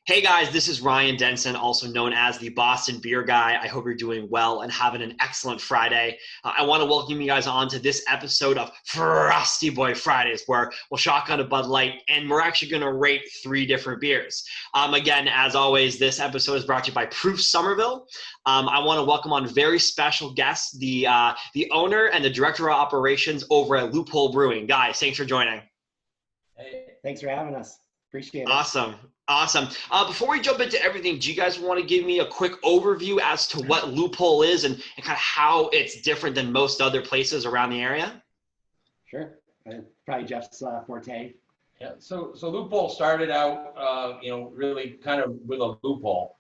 Hey guys, this is Ryan Denson, also known as the Boston Beer Guy. I hope you're doing well and having an excellent Friday. I want to welcome you guys on to this episode of Frosty Boi Fridays, where we'll shotgun a Bud Light and we're actually going to rate 3 different beers. Again, as always, this episode is brought to you by Proof Somerville. I want to welcome on very special guests, the owner and the director of operations over at Loophole Brewing. Guys, thanks for joining. Hey, thanks for having us. Appreciate it. Awesome. Before we jump into everything, do you guys want to give me a quick overview as to what Loophole is and kind of how it's different than most other places around the area? Sure. Probably Jeff's forte. Yeah. So Loophole started out, really kind of with a loophole.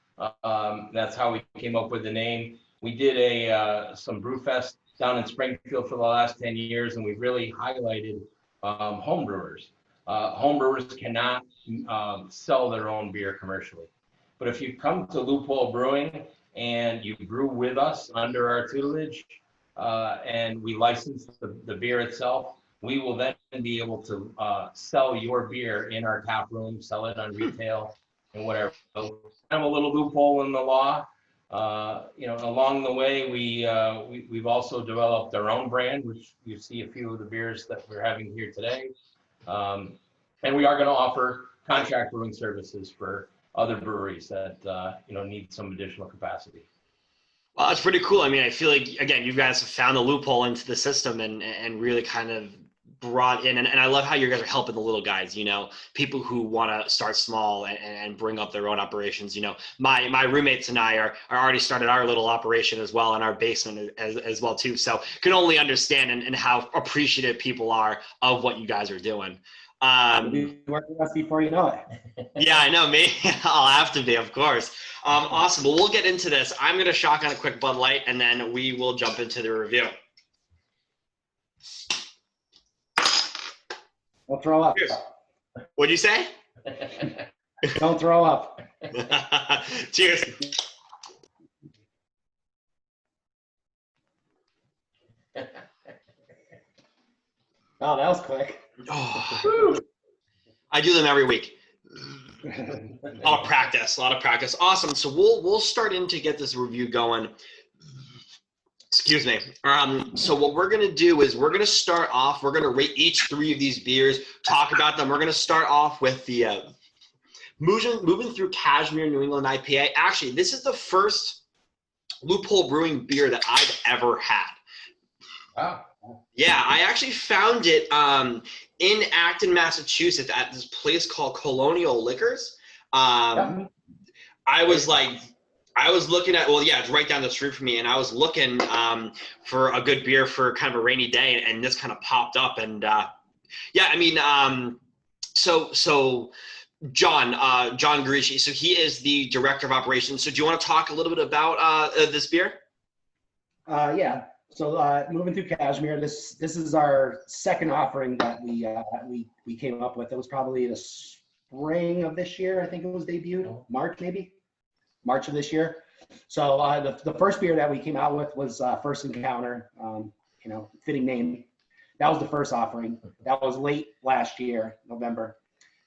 That's how we came up with the name. We did some Brewfest down in Springfield for the last 10 years, and we've really highlighted home brewers. Home brewers cannot sell their own beer commercially. But if you come to Loophole Brewing and you brew with us under our tutelage and we license the beer itself, we will then be able to sell your beer in our tap room, sell it on retail and whatever. So kind of a little loophole in the law. Along the way, we've also developed our own brand, which you see a few of the beers that we're having here today. And we are going to offer contract brewing services for other breweries that need some additional capacity. Well, that's pretty cool. I mean, I feel like, again, you guys have found the loophole into the system and really kind of brought in, and I love how you guys are helping the little guys, people who want to start small and bring up their own operations. My roommates and I are already started our little operation as well in our basement as well too. So can only understand and how appreciative people are of what you guys are doing. You'll be working with us before you know it. Yeah, I know me. I'll have to be, of course. Awesome. Well, we'll get into this. I'm going to shotgun a quick Bud Light, and then we will jump into the review. Don't throw up. Cheers. What'd you say? Don't throw up. Cheers. Oh, that was quick. Oh, I do them every week. A lot of practice. Awesome. So we'll start in to get this review going. Excuse me. So what we're going to do is we're going to start off. We're going to rate each 3 of these beers, talk about them. We're going to start off with the Movin through Kashmire New England IPA. Actually, this is the first Loophole Brewing beer that I've ever had. Wow. Yeah, I actually found it in Acton, Massachusetts at this place called Colonial Liquors. I was looking at, it's right down the street from me, and I was looking for a good beer for kind of a rainy day, and this kind of popped up. And so John Garici, so he is the director of operations. So do you want to talk a little bit about this beer? Yeah. So moving through Kashmire, this is our second offering that we came up with. It was probably the spring of this year. I think it was debuted, March of this year. So the first beer that we came out with was First Encounter, fitting name. That was the first offering. That was late last year, November.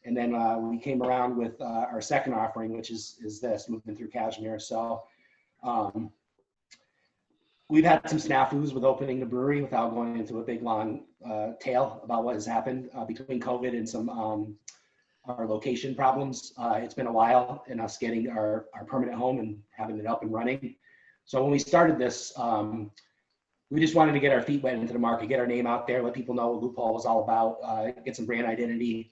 And then we came around with our second offering, which is this, Moving Through Kashmire. So we've had some snafus with opening the brewery without going into a big, long tale about what has happened between COVID and some our location problems. It's been a while in us getting our permanent home and having it up and running. So when we started this, we just wanted to get our feet wet into the market, get our name out there, let people know what Loophole was all about, get some brand identity.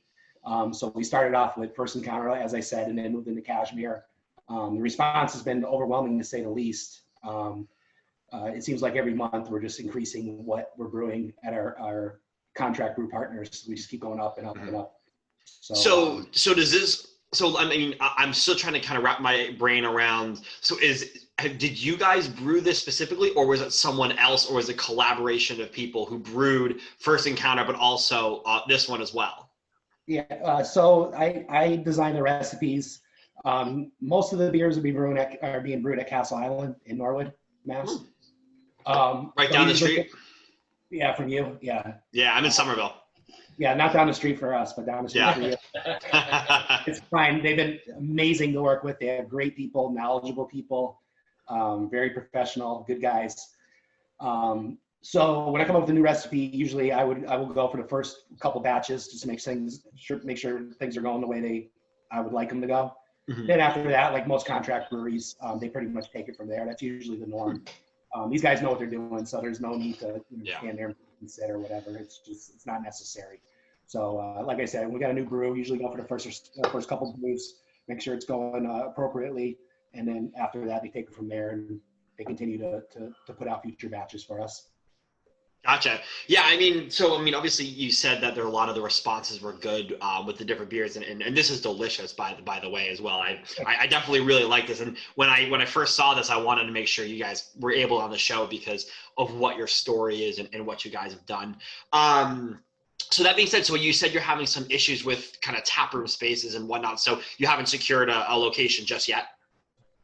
So we started off with First Encounter, as I said, and then moved into Kashmire. The response has been overwhelming, to say the least. It seems like every month we're just increasing what we're brewing at our contract brew partners. We just keep going up and up and up. So does this? So I mean, I'm still trying to kind of wrap my brain around. So did you guys brew this specifically, or was it someone else, or was it a collaboration of people who brewed First Encounter, but also this one as well? Yeah. So I designed the recipes. Most of the beers are being brewed at Castle Island in Norwood, Mass. Right down the street. Yeah, from you. Yeah. Yeah, I'm in Somerville. Yeah, not down the street for us, but down the street Yeah. for you. It's fine. They've been amazing to work with. They have great people, knowledgeable people, very professional, good guys. So when I come up with a new recipe, usually I will go for the first couple batches just to make sure things are going the way I would like them to go. Mhm. Then after that, like most contract breweries, they pretty much take it from there. That's usually the norm. These guys know what they're doing, so there's no need to stand there and consider whatever. It's not necessary. So like I said, when we got a new brew, usually go for the first couple brews, make sure it's going appropriately, and then after that, they take it from there and they continue to put out future batches for us. Gotcha. Yeah, I mean, obviously you said that a lot of the responses were good with the different beers, and this is delicious by the way as well. I definitely really like this, and when I first saw this, I wanted to make sure you guys were able on the show because of what your story is and what you guys have done. So that being said, so you said you're having some issues with kind of taproom spaces and whatnot, so you haven't secured a location just yet?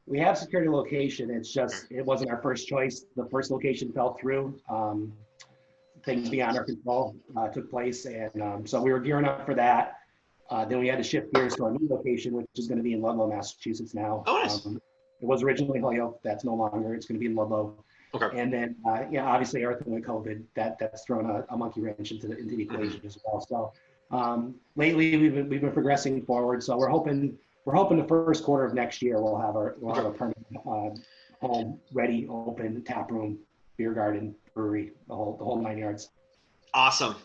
We have secured a location. It's just, it wasn't our first choice. The first location fell through. Things beyond our control took place, and so we were gearing up for that. Then we had to shift gears to our new location, which is going to be in Ludlow, Massachusetts now. Oh, nice. It was originally Holyoke. That's no longer. It's going to be in Ludlow. Okay. And then, obviously everything with COVID, that's thrown a monkey wrench into the equation as well. So lately we've been progressing forward. So we're hoping the first quarter of next year we'll have a permanent home ready, open tap room, beer garden, brewery, the whole 9 yards. Awesome.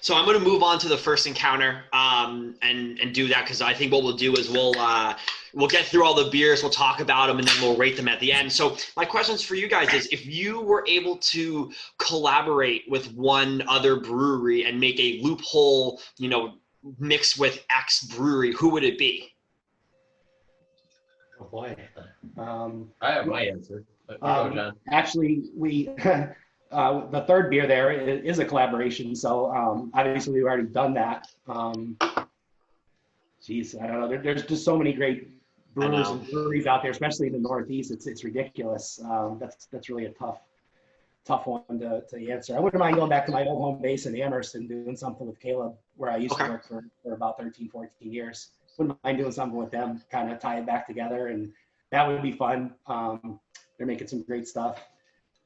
So I'm going to move on to the first encounter and do that, because I think what we'll do is we'll get through all the beers, we'll talk about them, and then we'll rate them at the end. So my questions for you guys is, if you were able to collaborate with one other brewery and make a loophole, mixed with X brewery, who would it be? Oh boy. I have my answer. Go, John. Actually, we the third beer there is a collaboration. So obviously we've already done that. Geez, I don't know. There's just so many great brewers and breweries out there, especially in the Northeast. It's ridiculous. That's really a tough one to answer. I wouldn't mind going back to my old home base in Amherst and doing something with Caleb, where I used to work for about 13, 14 years. Wouldn't mind doing something with them, kind of tie it back together, and that would be fun. They're making some great stuff.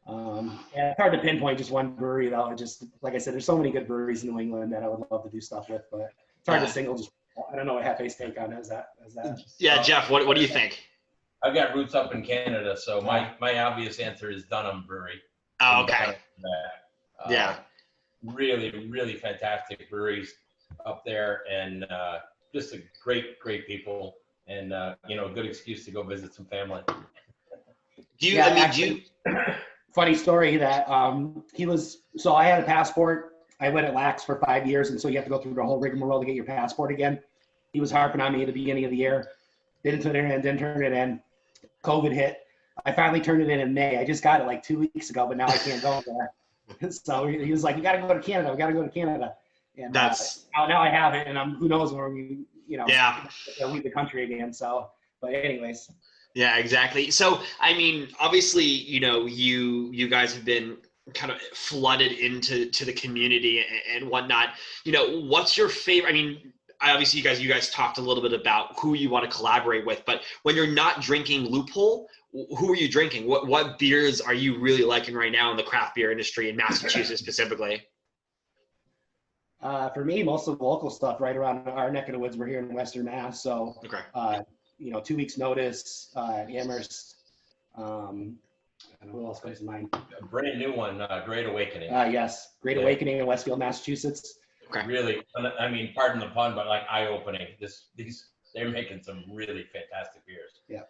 And it's hard to pinpoint just one brewery, though. Just like I said, there's so many good breweries in New England that I would love to do stuff with, but it's hard to single. Just, I don't know what Hefe's take on is that. Yeah, Jeff, what do you think? I've got roots up in Canada, so my obvious answer is Dunham Brewery. Oh, okay. Yeah. Really, really fantastic breweries up there, and just a great people, and a good excuse to go visit some family. Funny story that so I had a passport. I went at Lax for 5 years, and so you have to go through the whole rigmarole to get your passport again. He was harping on me at the beginning of the year. Didn't turn it in. COVID hit. I finally turned it in May. I just got it like 2 weeks ago, but now I can't go there. So he was like, "You got to go to Canada. We got to go to Canada." And now I have it, and who knows when we leave the country again. So, but anyways. Yeah, exactly. So, I mean, obviously, you guys have been kind of flooded into the community and whatnot. What's your favorite? I mean, obviously, you guys talked a little bit about who you want to collaborate with, but when you're not drinking Loophole, who are you drinking? What beers are you really liking right now in the craft beer industry in Massachusetts specifically? For me, most of the local stuff right around our neck of the woods. We're here in Western Mass, so 2 weeks notice, Amherst. Who else comes to mind? A brand new one, Great Awakening. Yes, Great Awakening in Westfield, Massachusetts. Okay. Really, I mean, pardon the pun, but like eye-opening. They're making some really fantastic beers. Yeah.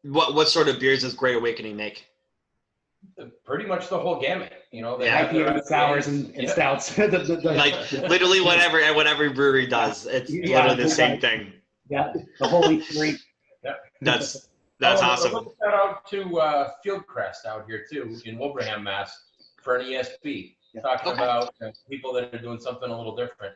What sort of beers does Great Awakening make? Pretty much the whole gamut, They IPA, sours, and stouts. Like literally whatever brewery does, it's literally the same thing. Yeah, the Holy Three. Yeah. That's awesome. A little shout out to Fieldcrest out here too in Wilbraham, Mass, for an ESB. Talking about people that are doing something a little different.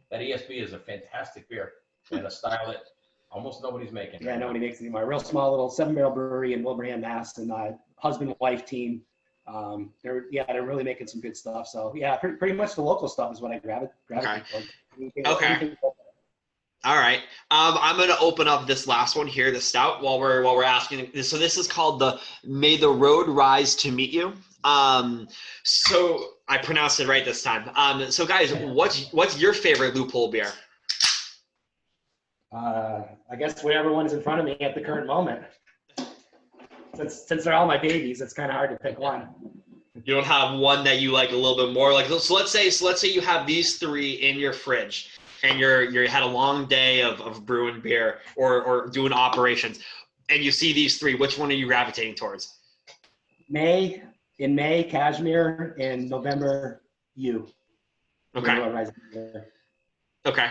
That ESB is a fantastic beer and a style that almost nobody's making. Yeah, nobody makes it anymore. A real small little 7-barrel brewery in Wilbraham, Mass, and husband and wife team. They're really making some good stuff. So yeah, pretty much the local stuff is what I gravitate towards. Okay. All right. I'm going to open up this last one here, the Stout, while we're asking. So this is called the May the Road Rise to Meet You. So I pronounced it right this time. So guys, what's your favorite Loophole beer? I guess whatever one's in front of me at the current moment. Since they're all my babies, it's kind of hard to pick one. You don't have one that you like a little bit more. Like, so let's say you have these three in your fridge, and you had a long day of brewing beer or doing operations, and you see these three. Which one are you gravitating towards? In May, Kashmire. In November, you. Okay. Okay.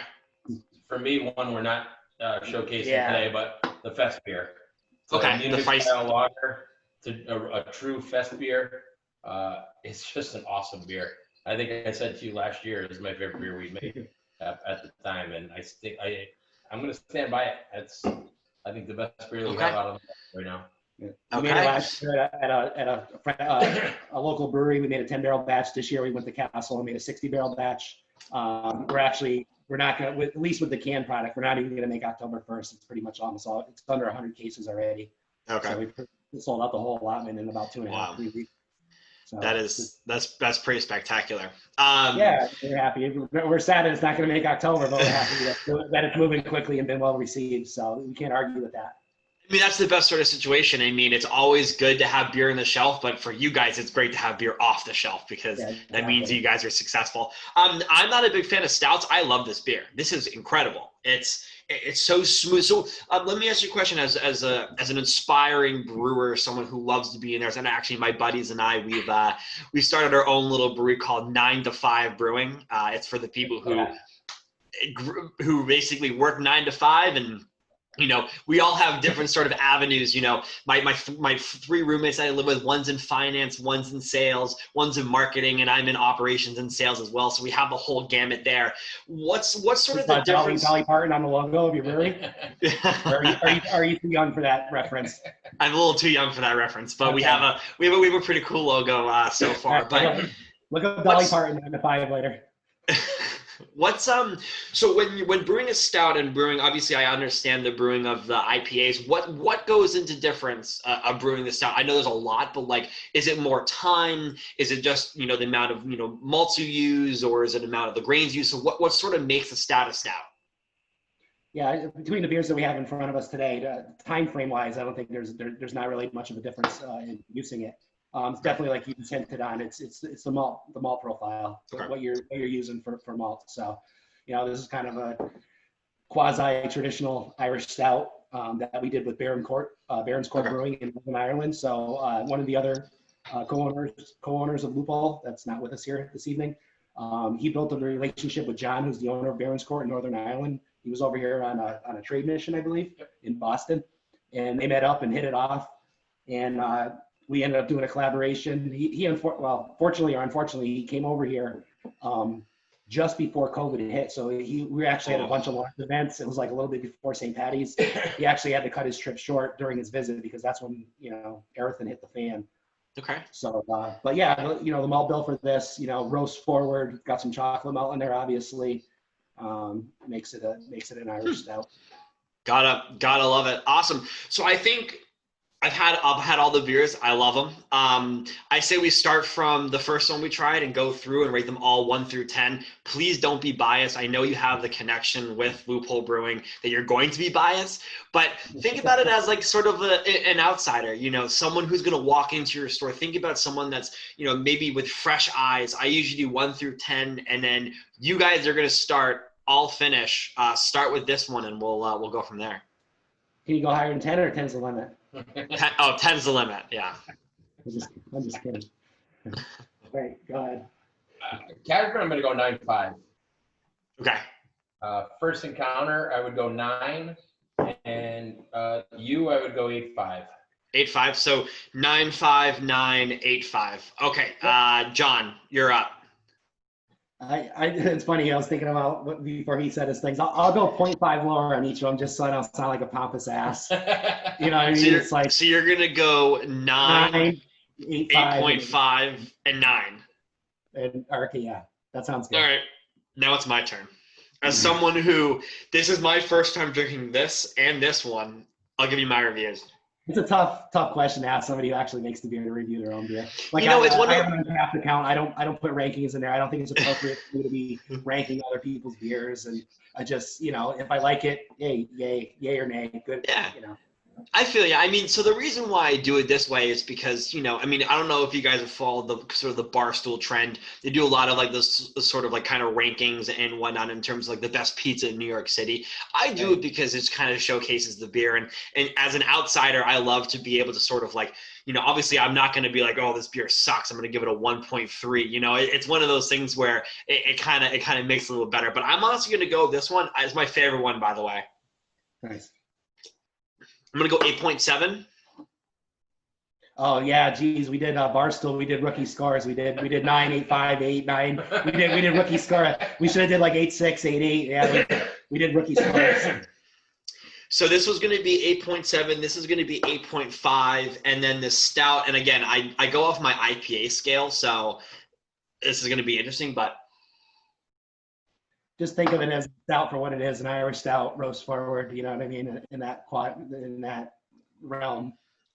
For me, one we're not showcasing today, but the Fest beer. Okay. The Feist lager, a true Fest beer. It's just an awesome beer. I think I said to you last year, it was my favorite beer we made at the time, and I'm going to stand by it. It's, I think, the best beer that we have out of the right now. We made it last year at a local brewery. We made a 10-barrel batch. This year we went to Castle and made a 60-barrel batch. We're not going to, at least with the canned product, we're not even going to make October 1st. It's pretty much almost all, it's under 100 cases already. Okay. So we sold out the whole allotment in about 2.5, 3 weeks. So that's pretty spectacular. Yeah, we're happy. We're sad that it's not going to make October, but we're happy that it's moving quickly and been well received. So we can't argue with that. I mean, that's the best sort of situation. I mean, it's always good to have beer on the shelf, but for you guys, it's great to have beer off the shelf because that means you guys are successful. I'm not a big fan of stouts. I love this beer. This is incredible. It's so smooth. So let me ask you a question as an inspiring brewer, someone who loves to be in there. And actually, my buddies and I, we've started our own little brewery called 9 to 5 Brewing. It's for the people who basically work 9 to 5 and. You know, we all have different sort of avenues. You know, my three roommates I live with, one's in finance, one's in sales, one's in marketing, and I'm in operations and sales as well. So we have the whole gamut there. What's sort of the difference? Dolly Parton on the logo of your brewery? Are you too young for that reference? I'm a little too young for that reference, but we have a pretty cool logo so far. But look up Dolly Parton on the 5 later. What's so when brewing a stout and brewing, obviously I understand the brewing of the IPAs. What goes into difference of brewing the stout? I know there's a lot, but like, is it more time? Is it just the amount of malts you use, or is it the amount of the grains you use? So what sort of makes a stout a stout? Yeah, between the beers that we have in front of us today, time frame wise, I don't think there's not really much of a difference in using it. It's definitely like you hinted on. It's the malt profile, okay. what you're using for malt. So, this is kind of a quasi traditional Irish stout that we did with Barons Court Brewing in Northern Ireland. So one of the other co-owners of Loophole that's not with us here this evening, he built a relationship with John, who's the owner of Barons Court in Northern Ireland. He was over here on a trade mission, I believe, in Boston, and they met up and hit it off, and we ended up doing a collaboration. Fortunately or unfortunately, he came over here just before COVID hit. So we actually had a bunch of launch events. It was like a little bit before St. Patty's. He actually had to cut his trip short during his visit because that's when everything hit the fan. Okay. So, but yeah, the malt bill for this, roast forward, got some chocolate malt in there, obviously, makes it an Irish stout. Gotta love it. Awesome. So I think. I've had all the beers. I love them. I say we start from the first one we tried and go through and rate them all 1 through 10. Please don't be biased. I know you have the connection with Loophole Brewing that you're going to be biased, but think about it as like sort of an outsider, someone who's going to walk into your store. Think about someone that's, maybe with fresh eyes. I usually do 1 through 10, and then you guys are going to start. I'll finish. Start with this one, and we'll go from there. Can you go higher than 10, or 10's the limit? 10's the limit. Yeah. I'm just kidding. Right, go ahead. Kashmire, I'm going to go 9.5. Okay. First Encounter, I would go 9, and I would go 8.5. 8.5. So 9.5, 9, 8.5. Okay. John, you're up. It's funny. I was thinking about before he said his things. I'll go 0.5 lower on each of them just so I don't sound like a pompous ass. You know what I mean? So you're gonna go 9. 8.5, 8.5, and 9. and okay, yeah, that sounds good. All right, now it's my turn. As someone who, this is my first time drinking this and this one, I'll give you my reviews. It's a tough question to ask somebody who actually makes the beer to review their own beer. Like, You know, it's one I of- have an Untappd account. I don't put rankings in there. I don't think it's appropriate for me to be ranking other people's beers. And I just, you know, if I like it, yay or nay, good. Yeah. You know. I feel you. I mean, so the reason why I do it this way is because, you know, I mean, I don't know if you guys have followed the sort of the Barstool trend. They do a lot of like this sort of like kind of rankings and whatnot in terms of like the best pizza in New York City. I do it because it kind of showcases the beer. And as an outsider, I love to be able to sort of like, you know, obviously I'm not going to be like, oh, this beer sucks, I'm going to give it a 1.3. You know, it's one of those things where it kind of makes it a little better. But I'm honestly going to go this one as my favorite one, by the way. Nice. I'm going to go 8.7. Oh yeah, geez, we did Barstool. We did rookie scores. We did 9, 8, 5, 8, 9. We did rookie score. We should have did like 8, 6, 8, 8. Yeah, we did rookie scores. So this was going to be 8.7. This is going to be 8.5. And then the Stout. And again, I go off my IPA scale. So this is going to be interesting, but. Just think of it as stout for what it is, an Irish stout, roast forward, you know what I mean, in that realm.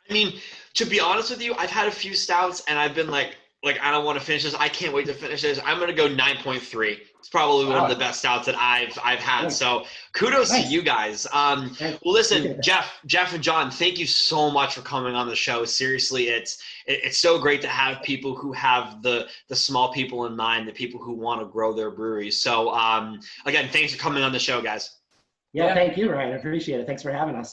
I mean, to be honest with you, I've had a few stouts and I've been like I don't want to finish this. I can't wait to finish this. I'm going to go 9.3. It's probably one of the best stouts that I've had. Nice. So kudos to you guys. Well, listen, Jeff and John, thank you so much for coming on the show. Seriously, it's so great to have people who have the small people in mind, the people who want to grow their breweries. So again, thanks for coming on the show, guys. Yeah, thank you, Ryan. I appreciate it. Thanks for having us.